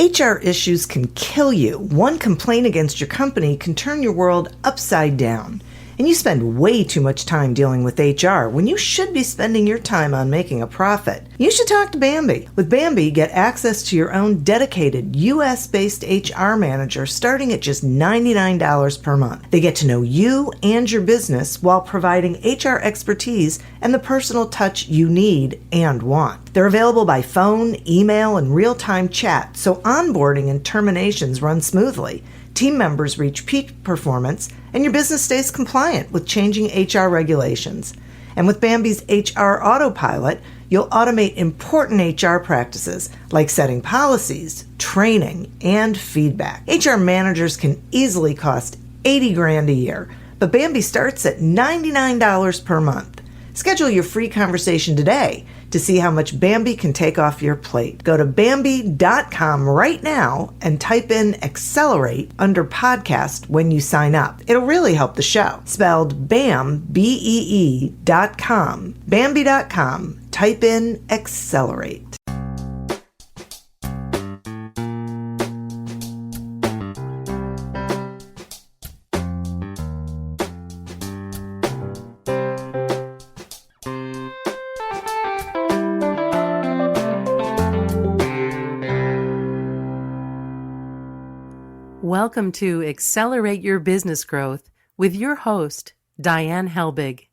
HR issues can kill you. One complaint against your company can turn your world upside down. And you spend way too much time dealing with HR when you should be spending your time on making a profit. You should talk to Bambi. With Bambi, get access to your own dedicated US-based HR manager starting at just $99 per month. They get to know you and your business while providing HR expertise and the personal touch you need and want. They're available by phone, email, and real-time chat, so onboarding and terminations run smoothly. Team members reach peak performance, and your business stays compliant with changing HR regulations. And with Bambi's HR Autopilot, you'll automate important HR practices like setting policies, training, and feedback. HR managers can easily cost $80,000 a year, but Bambi starts at $99 per month. Schedule your free conversation today to see how much Bambi can take off your plate. Go to Bambi.com right now and type in Accelerate under podcast when you sign up. It'll really help the show. Spelled BAM, BEE.com. Bambi.com. Type in Accelerate. Welcome to Accelerate Your Business Growth with your host, Diane Helbig.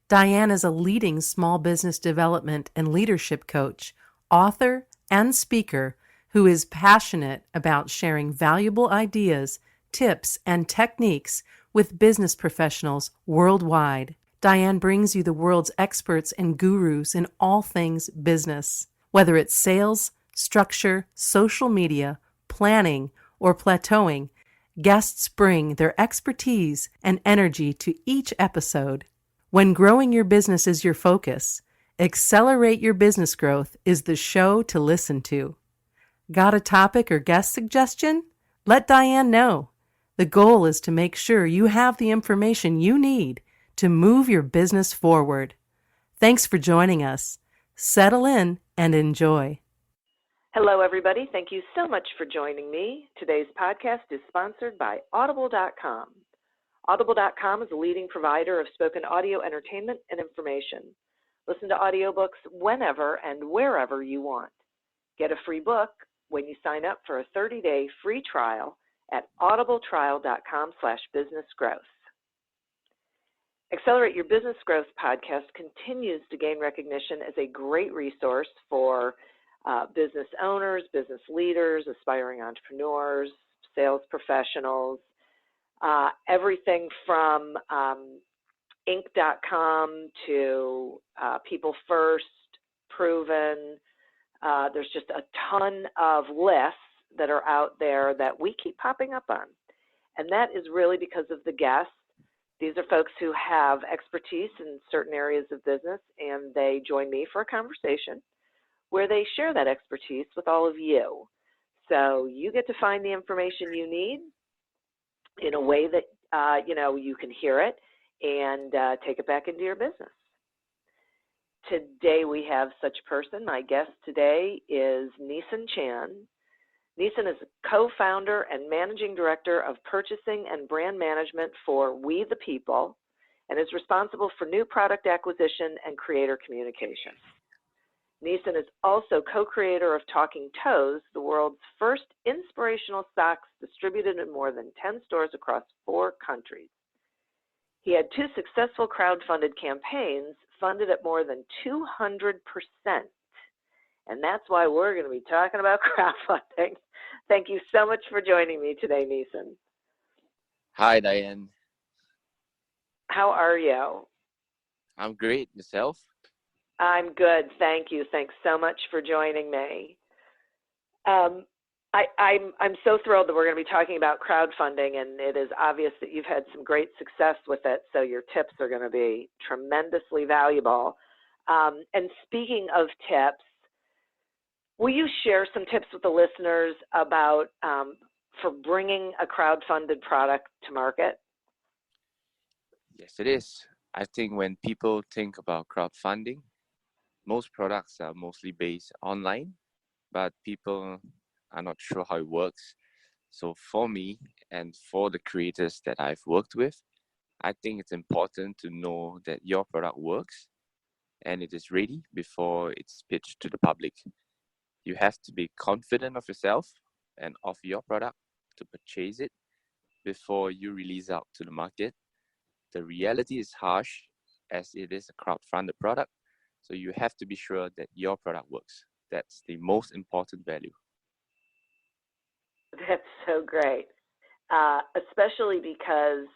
Diane is a leading small business development and leadership coach, author, and speaker who is passionate about sharing valuable ideas, tips, and techniques with business professionals worldwide. Diane brings you the world's experts and gurus in all things business. Whether it's sales, structure, social media, planning, or plateauing, guests bring their expertise and energy to each episode. When growing your business is your focus, Accelerate Your Business Growth is the show to listen to. Got a topic or guest suggestion? Let Diane know. The goal is to make sure you have the information you need to move your business forward. Thanks for joining us. Settle in and enjoy. Hello, everybody. Thank you so much for joining me. Today's podcast is sponsored by Audible.com. Audible.com is a leading provider of spoken audio entertainment and information. Listen to audiobooks whenever and wherever you want. Get a free book when you sign up for a 30-day free trial at audibletrial.com/businessgrowth. Accelerate Your Business Growth podcast continues to gain recognition as a great resource for business owners, business leaders, aspiring entrepreneurs, sales professionals, everything from Inc.com to People First, Proven. There's just a ton of lists that are out there that we keep popping up on. And that is really because of the guests. These are folks who have expertise in certain areas of business, and they join me for a conversation where they share that expertise with all of you. So you get to find the information you need in a way that you can hear it and take it back into your business. Today we have such a person. My guest today is Nison Chan. Nison is a co-founder and managing director of purchasing and brand management for We the People and is responsible for new product acquisition and creator communication. Nison is also co-creator of Talking Toes, the world's first inspirational socks distributed in more than 10 stores across 4 countries. He had 2 successful crowdfunded campaigns funded at more than 200%. And that's why we're going to be talking about crowdfunding. Thank you so much for joining me today, Nison. Hi, Diane. How are you? I'm great. Yourself? I'm good. Thank you. Thanks so much for joining me. I'm so thrilled that we're going to be talking about crowdfunding, and it is obvious that you've had some great success with it, so your tips are going to be tremendously valuable. And speaking of tips, will you share some tips with the listeners about for bringing a crowdfunded product to market? Yes, it is. I think when people think about crowdfunding, most products are mostly based online, but people are not sure how it works. So for me and for the creators that I've worked with, I think it's important to know that your product works and it is ready before it's pitched to the public. You have to be confident of yourself and of your product to purchase it before you release out to the market. The reality is harsh as it is a crowd-funded product, so you have to be sure that your product works. That's the most important value. That's so great, especially because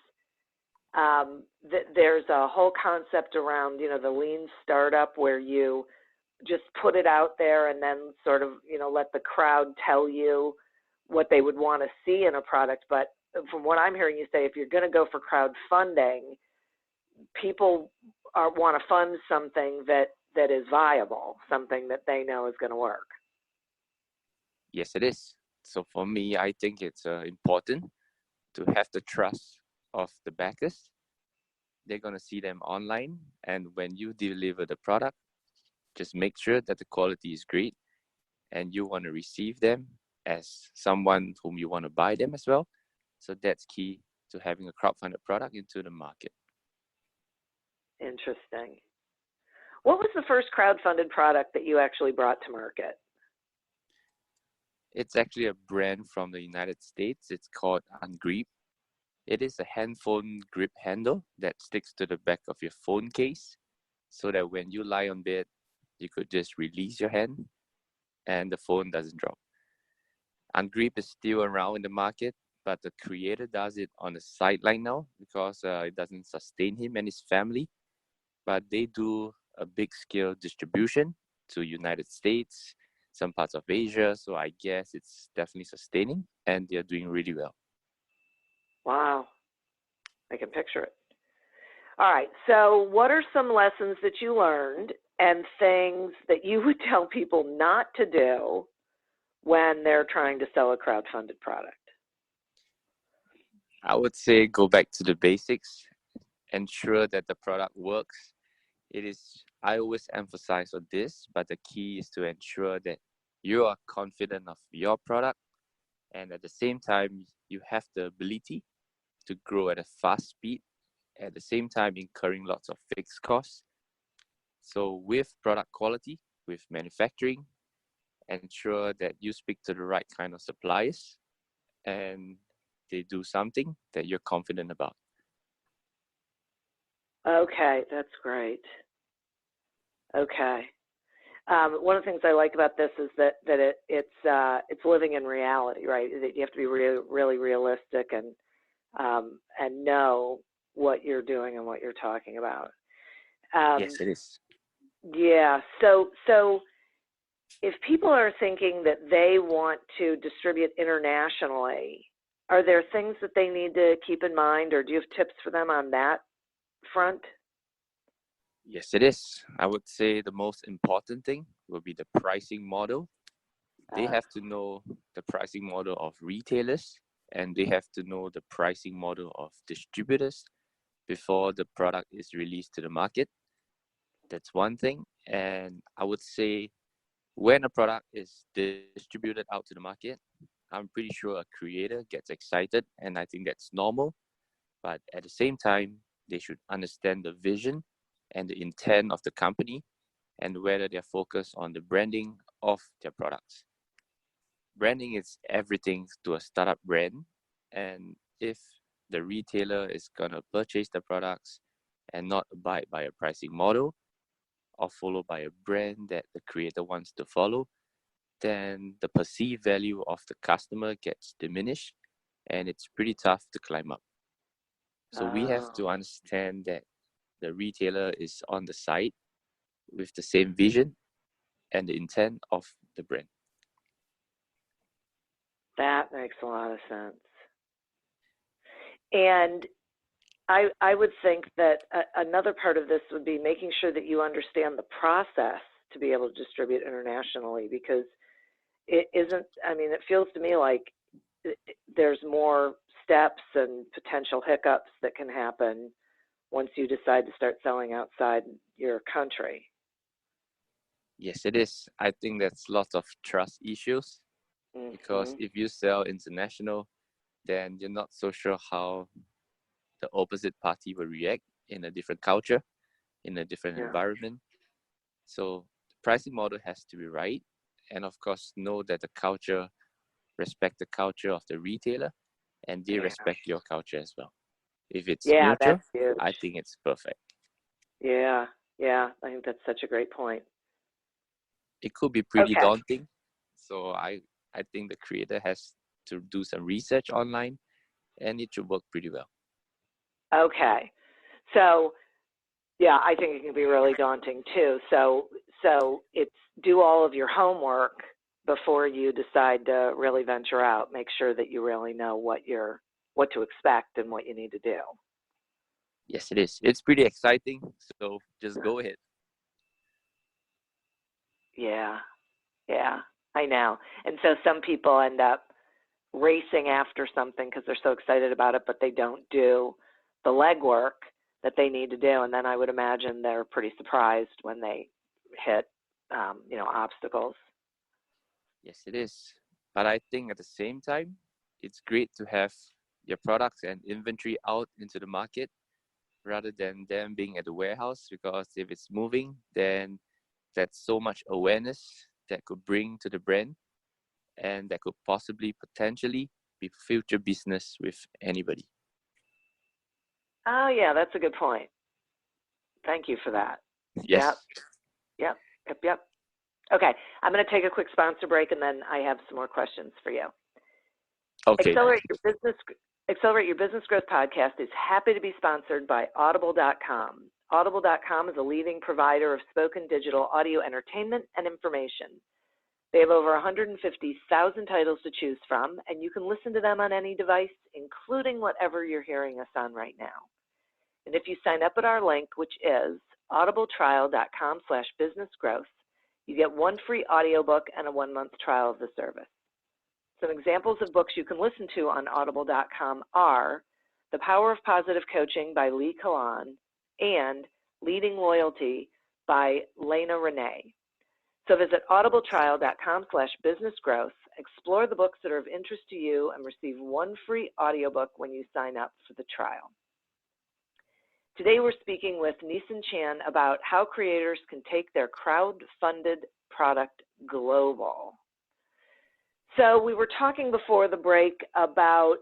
there's a whole concept around, the lean startup where you just put it out there and then sort of, let the crowd tell you what they would want to see in a product. But from what I'm hearing you say, if you're going to go for crowdfunding, people want to fund something that is viable, something that they know is going to work. Yes, it is. So for me, I think it's important to have the trust of the backers. They're going to see them online. And when you deliver the product, just make sure that the quality is great and you want to receive them as someone whom you want to buy them as well. So that's key to having a crowdfunded product into the market. Interesting. What was the first crowdfunded product that you actually brought to market? It's actually a brand from the United States. It's called Ungrip. It is a handphone grip handle that sticks to the back of your phone case so that when you lie on bed, you could just release your hand and the phone doesn't drop. Ungrip is still around in the market, but the creator does it on the sideline now because it doesn't sustain him and his family. But they do a big scale distribution to United States, some parts of Asia. So I guess it's definitely sustaining and they're doing really well. Wow. I can picture it. All right. So what are some lessons that you learned and things that you would tell people not to do when they're trying to sell a crowdfunded product? I would say go back to the basics, ensure that the product works. I always emphasize on this, but the key is to ensure that you are confident of your product and at the same time, you have the ability to grow at a fast speed, at the same time incurring lots of fixed costs. So with product quality, with manufacturing, ensure that you speak to the right kind of suppliers and they do something that you're confident about. Okay, that's great. Okay. One of the things I like about this is that it's living in reality, right? That you have to be really realistic and know what you're doing and what you're talking about. Yes, it is. Yeah. So if people are thinking that they want to distribute internationally, are there things that they need to keep in mind, or do you have tips for them on that front? Yes, it is. I would say the most important thing will be the pricing model. They have to know the pricing model of retailers and they have to know the pricing model of distributors before the product is released to the market. That's one thing. And I would say when a product is distributed out to the market, I'm pretty sure a creator gets excited and I think that's normal. But at the same time, they should understand the vision and the intent of the company and whether they're focused on the branding of their products. Branding is everything to a startup brand. And if the retailer is going to purchase the products and not abide by a pricing model or follow by a brand that the creator wants to follow, then the perceived value of the customer gets diminished and it's pretty tough to climb up. So we have to understand that the retailer is on the side with the same vision and the intent of the brand. That makes a lot of sense. And I would think that another part of this would be making sure that you understand the process to be able to distribute internationally, because it feels to me like there's more steps and potential hiccups that can happen once you decide to start selling outside your country. Yes, it is. I think there's lots of trust issues because if you sell international, then you're not so sure how the opposite party will react in a different culture, in a different environment. So the pricing model has to be right. And of course, know that respect the culture of the retailer, and they respect your culture as well. If it's mutual, that's huge. I think it's perfect. Yeah, I think that's such a great point. It could be pretty daunting. So I think the creator has to do some research online, and it should work pretty well. Okay. So, yeah, I think it can be really daunting too. So it's do all of your homework before you decide to really venture out. Make sure that you really know what to expect and what you need to do. Yes, it is. It's pretty exciting. So just go ahead. Yeah, I know. And so some people end up racing after something because they're so excited about it, but they don't do the legwork that they need to do. And then I would imagine they're pretty surprised when they hit, obstacles. Yes, it is. But I think at the same time, it's great to have your products and inventory out into the market rather than them being at the warehouse, because if it's moving, then that's so much awareness that could bring to the brand, and that could possibly potentially be future business with anybody. Oh, yeah, that's a good point. Thank you for that. Yes. Yep. Okay, I'm going to take a quick sponsor break, and then I have some more questions for you. Okay. Accelerate Your Business Growth podcast is happy to be sponsored by Audible.com. Audible.com is a leading provider of spoken digital audio entertainment and information. They have over 150,000 titles to choose from, and you can listen to them on any device, including whatever you're hearing us on right now. And if you sign up at our link, which is audibletrial.com/businessgrowth, you get one free audiobook and a 1-month trial of the service. Some examples of books you can listen to on audible.com are The Power of Positive Coaching by Lee Kalan and Leading Loyalty by Lena Renee. So visit audibletrial.com/businessgrowth, explore the books that are of interest to you, and receive one free audiobook when you sign up for the trial. Today we're speaking with Nison Chan about how creators can take their crowd-funded product global. So we were talking before the break about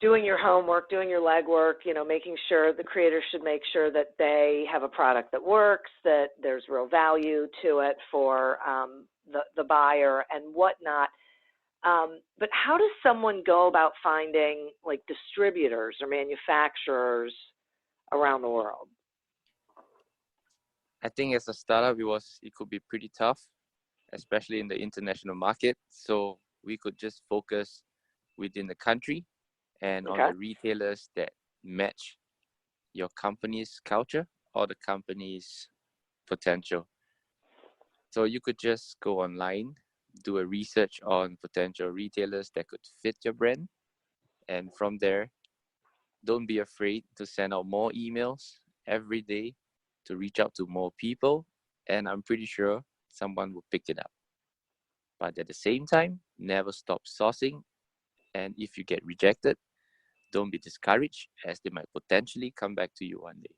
doing your homework, doing your legwork, making sure the creators should make sure that they have a product that works, that there's real value to it for the buyer and whatnot. But how does someone go about finding distributors or manufacturers around the world? I think as a startup, it could be pretty tough, especially in the international market. So we could just focus within the country and on the retailers that match your company's culture or the company's potential. So you could just go online, do a research on potential retailers that could fit your brand. And from there, don't be afraid to send out more emails every day to reach out to more people. And I'm pretty sure someone will pick it up. But at the same time, never stop sourcing. And if you get rejected, don't be discouraged, as they might potentially come back to you one day.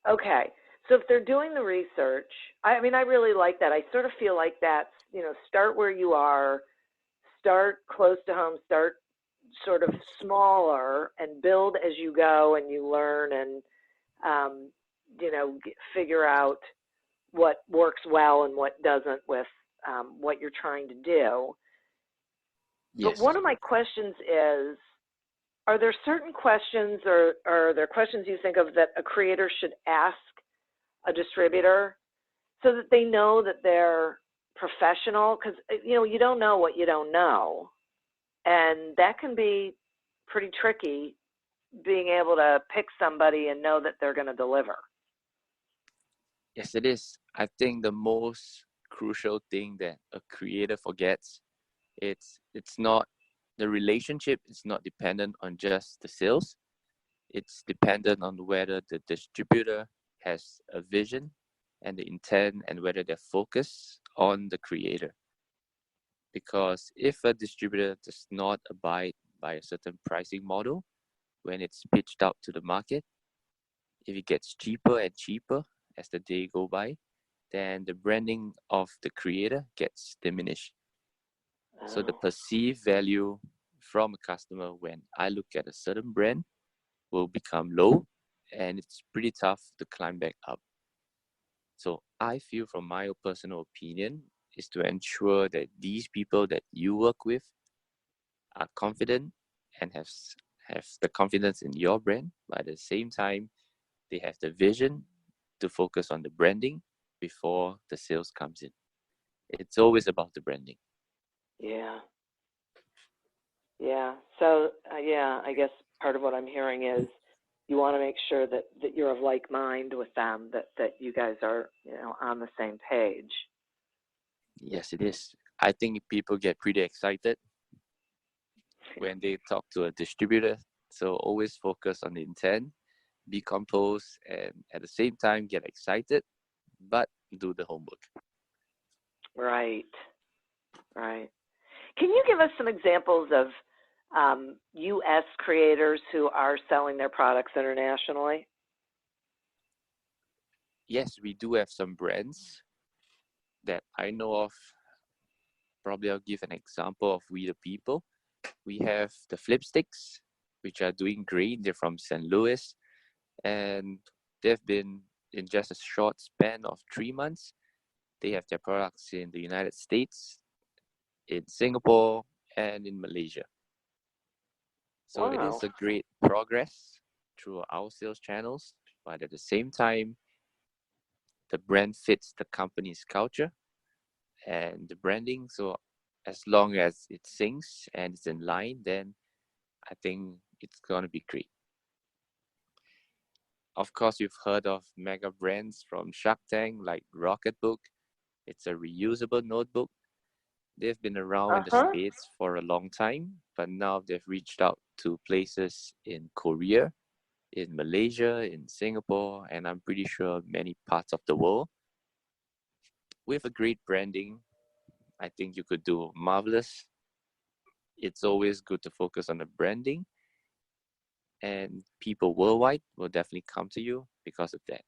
Okay. So if they're doing the research, I really like that. I sort of feel like that's, start where you are, start close to home, start sort of smaller and build as you go and you learn and, figure out what works well and what doesn't with what you're trying to do. Yes. But one of my questions is, are there certain questions or are there questions you think of that a creator should ask a distributor so that they know that they're professional? Because, you don't know what you don't know. And that can be pretty tricky, being able to pick somebody and know that they're going to deliver. Yes, it is. I think the most crucial thing that a creator forgets, it's not the relationship is not dependent on just the sales. It's dependent on whether the distributor has a vision and the intent and whether they're focused on the creator. Because if a distributor does not abide by a certain pricing model when it's pitched out to the market, if it gets cheaper and cheaper as the day go by, then the branding of the creator gets diminished. So the perceived value from a customer when I look at a certain brand will become low, and it's pretty tough to climb back up. So I feel, from my personal opinion, is to ensure that these people that you work with are confident and have the confidence in your brand, but at the same time, they have the vision to focus on the branding before the sales comes in. It's always about the branding. Yeah. Yeah. So, I guess part of what I'm hearing is you want to make sure that you're of like mind with them, that you guys are, on the same page. Yes, it is. I think people get pretty excited when they talk to a distributor. So always focus on the intent, be composed, and at the same time get excited, but do the homework. Right. Right. Can you give us some examples of U.S. creators who are selling their products internationally? Yes, we do have some brands that I know of. Probably I'll give an example of We the People. We have the Flipsticks, which are doing great. They're from St. Louis, and they've been in just a short span of 3 months. They have their products in the United States, in Singapore, and in Malaysia. So Wow. it is a great progress through our sales channels, but at the same time, the brand fits the company's culture and the branding. So as long as it syncs and it's in line, then I think it's going to be great. Of course, you've heard of mega brands from Shark Tank like Rocketbook. It's a reusable notebook. They've been around in the States for a long time, but now they've reached out to places in Korea, in Malaysia, in Singapore, and I'm pretty sure many parts of the world. With a great branding, I think you could do marvelous. It's always good to focus on the branding, and people worldwide will definitely come to you because of that.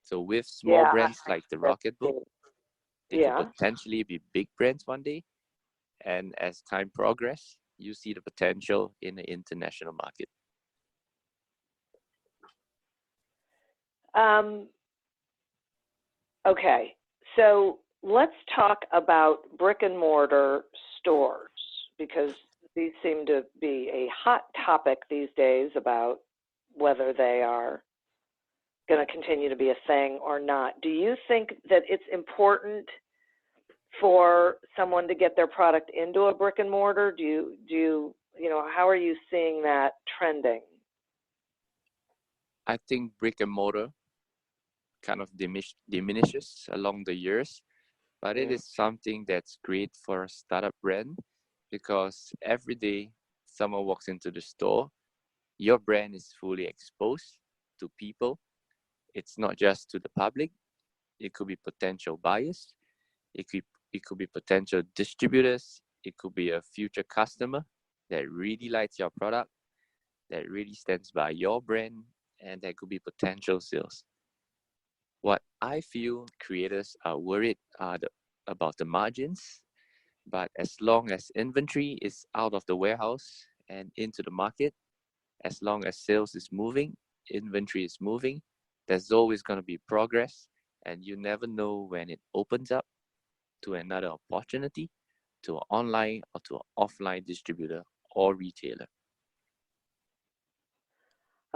So with small brands like the Rocketbook, they could potentially be big brands one day. And as time progresses, you see the potential in the international market. Okay, so let's talk about brick and mortar stores, because these seem to be a hot topic these days about whether they are going to continue to be a thing or not. Do you think that it's important for someone to get their product into a brick and mortar? Do you how are you seeing that trending? I think brick and mortar kind of diminishes along the years, but it is something that's great for a startup brand, because every day someone walks into the store, your brand is fully exposed to people. It's not just to the public. It could be potential buyers. It could be potential distributors. It could be a future customer that really likes your product, that really stands by your brand, and that could be potential sales. What I feel creators are worried about the margins, but as long as inventory is out of the warehouse and into the market, as long as sales is moving, inventory is moving, there's always going to be progress, and you never know when it opens up to another opportunity, to an online or to an offline distributor or retailer.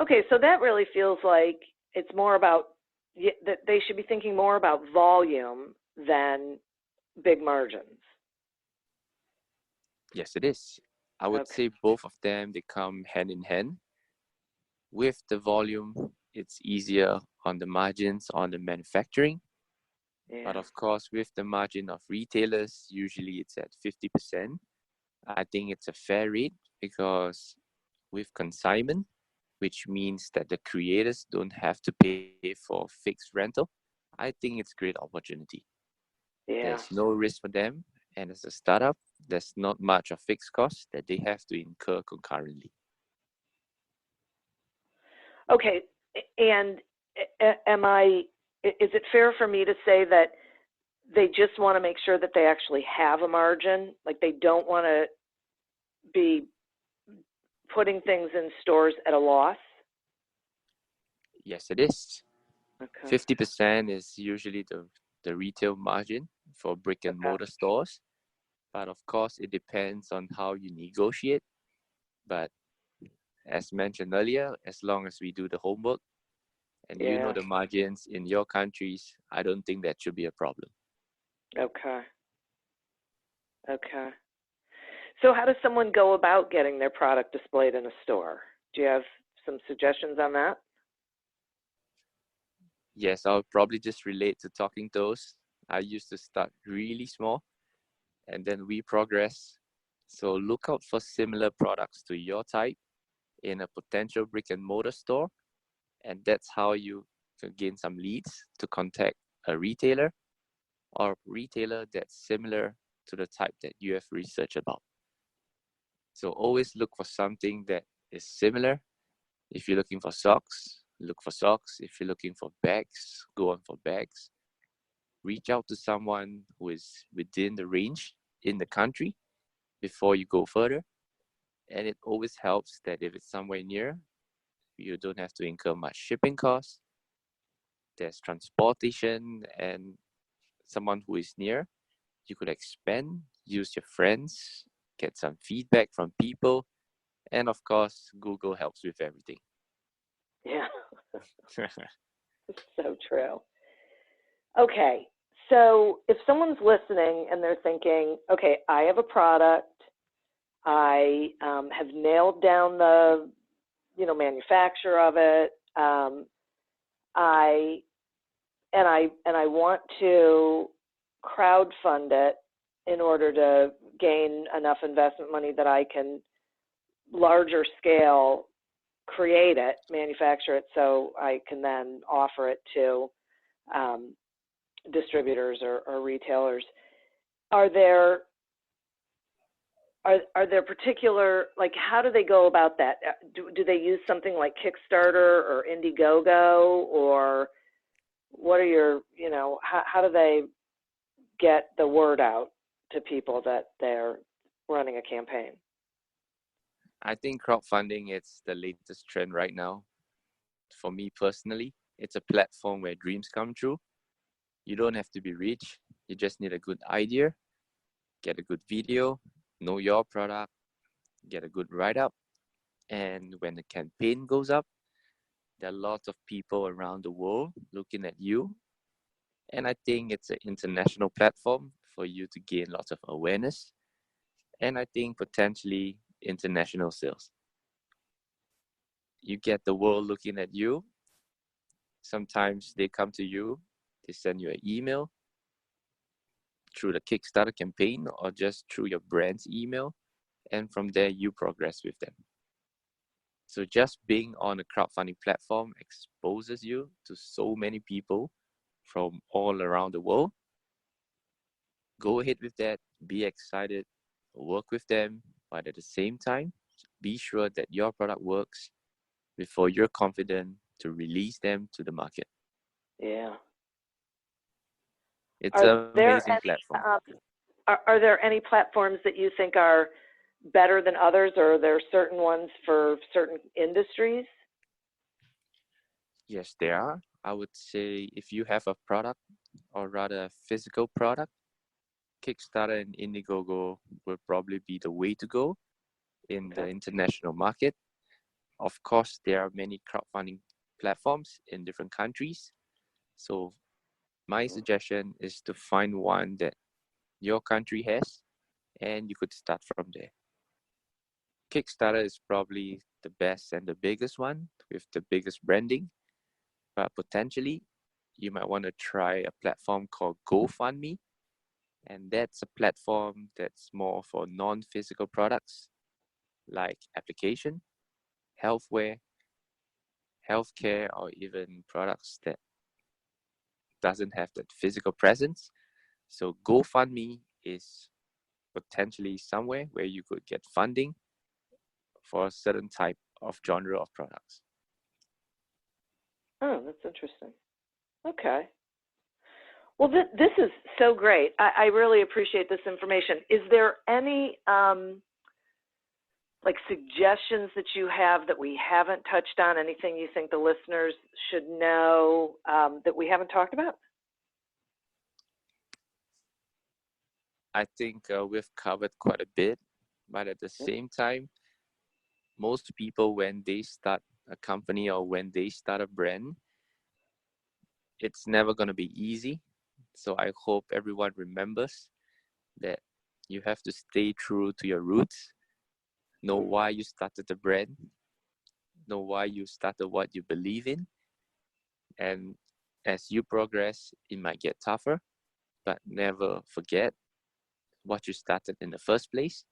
Okay, so that really feels like it's more about that they should be thinking more about volume than big margins. Yes, it is. I would say both of them, they come hand in hand. With the volume, it's easier on the margins on the manufacturing. Yeah. But of course, with the margin of retailers, usually it's at 50%. I think it's a fair rate, because with consignment, which means that the creators don't have to pay for fixed rental. I think it's a great opportunity. Yeah. There's no risk for them, and as a startup, there's not much of fixed costs that they have to incur concurrently. Okay, and is it fair for me to say that they just want to make sure that they actually have a margin? Like they don't want to be putting things in stores at a loss? Yes, it is. Okay. 50% is usually the retail margin for brick and mortar stores. But of course, it depends on how you negotiate. But as mentioned earlier, as long as we do the homework and you know Yeah. the margins in your countries, I don't think that should be a problem. Okay. Okay. So how does someone go about getting their product displayed in a store? Do you have some suggestions on that? Yes, I'll probably just relate to talking toes. I used to start really small and then we progress. So look out for similar products to your type in a potential brick and mortar store. And that's how you can gain some leads to contact a retailer or retailer that's similar to the type that you have researched about. So always look for something that is similar. If you're looking for socks, look for socks. If you're looking for bags, go on for bags. Reach out to someone who is within the range in the country before you go further. And it always helps that if it's somewhere near, you don't have to incur much shipping costs. There's transportation, and someone who is near, you could expand, use your friends, get some feedback from people, and of course, Google helps with everything. Yeah. So true. Okay. So if someone's listening and they're thinking, okay, I have a product, I have nailed down the, manufacturer of it, I want to crowdfund it in order to gain enough investment money that I can larger scale create it, manufacture it, so I can then offer it to distributors or retailers. Are there particular, like, how do they go about that? Do they use something like Kickstarter or Indiegogo, or what are your, how do they get the word out to people that they're running a campaign? I think crowdfunding is the latest trend right now. For me personally, it's a platform where dreams come true. You don't have to be rich. You just need a good idea, get a good video, know your product, get a good write-up. And when the campaign goes up, there are lots of people around the world looking at you. And I think it's an international platform for you to gain lots of awareness. And I think potentially international sales. You get the world looking at you. Sometimes they come to you, they send you an email through the Kickstarter campaign or just through your brand's email. And from there, you progress with them. So just being on a crowdfunding platform exposes you to so many people from all around the world. Go ahead with that, be excited, work with them, but at the same time, be sure that your product works before you're confident to release them to the market. Yeah. It's an amazing platform. Are there any platforms that you think are better than others, or are there certain ones for certain industries? Yes, there are. I would say if you have a product, or rather a physical product, Kickstarter and Indiegogo will probably be the way to go in the international market. Of course, there are many crowdfunding platforms in different countries. So my suggestion is to find one that your country has, and you could start from there. Kickstarter is probably the best and the biggest one with the biggest branding, but potentially you might want to try a platform called GoFundMe, and that's a platform that's more for non-physical products like application, healthware, healthcare or even products that doesn't have that physical presence. So GoFundMe is potentially somewhere where you could get funding for a certain type of genre of products. Oh, that's interesting. Okay. Well, this is so great. I really appreciate this information. Is there any like suggestions that you have that we haven't touched on? Anything you think the listeners should know that we haven't talked about? I think we've covered quite a bit, but at the same time, most people, when they start a company or when they start a brand, it's never going to be easy. So I hope everyone remembers that you have to stay true to your roots, know why you started the brand, know why you started what you believe in. And as you progress, it might get tougher, but never forget what you started in the first place,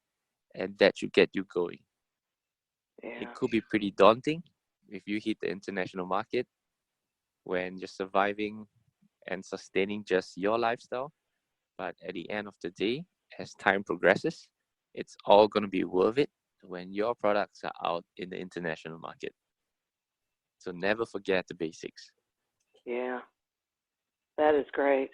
and that should get you going. Yeah. It could be pretty daunting if you hit the international market when you're surviving and sustaining just your lifestyle. But at the end of the day, as time progresses, it's all going to be worth it when your products are out in the international market. So never forget the basics. Yeah, that is great.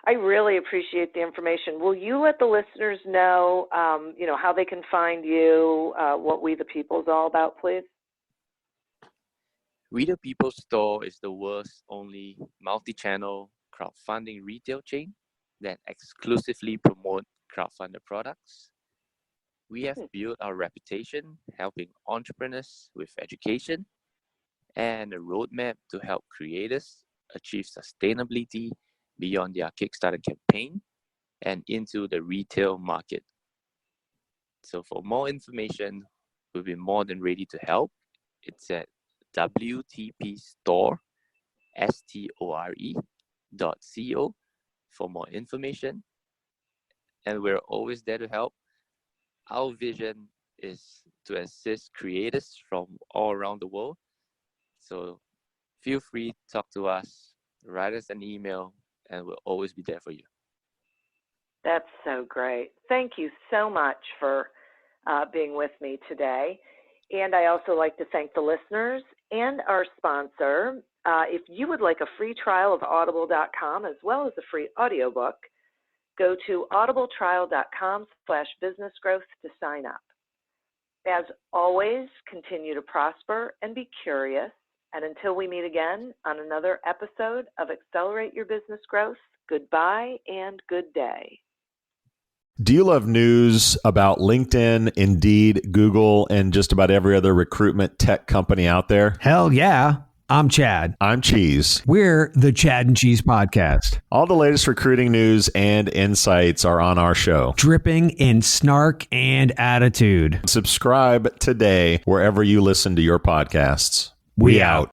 I really appreciate the information. Will you let the listeners know, how they can find you, what We the People is all about, please? We the People Store is the world's only multi-channel crowdfunding retail chain that exclusively promote crowdfunded products. We have built our reputation helping entrepreneurs with education and a roadmap to help creators achieve sustainability beyond their Kickstarter campaign and into the retail market. So for more information, we'll be more than ready to help. It's at WTPstore.co for more information. And we're always there to help. Our vision is to assist creators from all around the world. So feel free to talk to us, write us an email, and we'll always be there for you. That's so great. Thank you so much for being with me today. And I also like to thank the listeners and our sponsor. If you would like a free trial of audible.com as well as a free audiobook, go to audibletrial.com/businessgrowth to sign up. As always, continue to prosper and be curious. And until we meet again on another episode of Accelerate Your Business Growth, goodbye and good day. Do you love news about LinkedIn, Indeed, Google, and just about every other recruitment tech company out there? Hell yeah. I'm Chad. I'm Cheese. We're the Chad and Cheese Podcast. All the latest recruiting news and insights are on our show. Dripping in snark and attitude. Subscribe today wherever you listen to your podcasts. We out.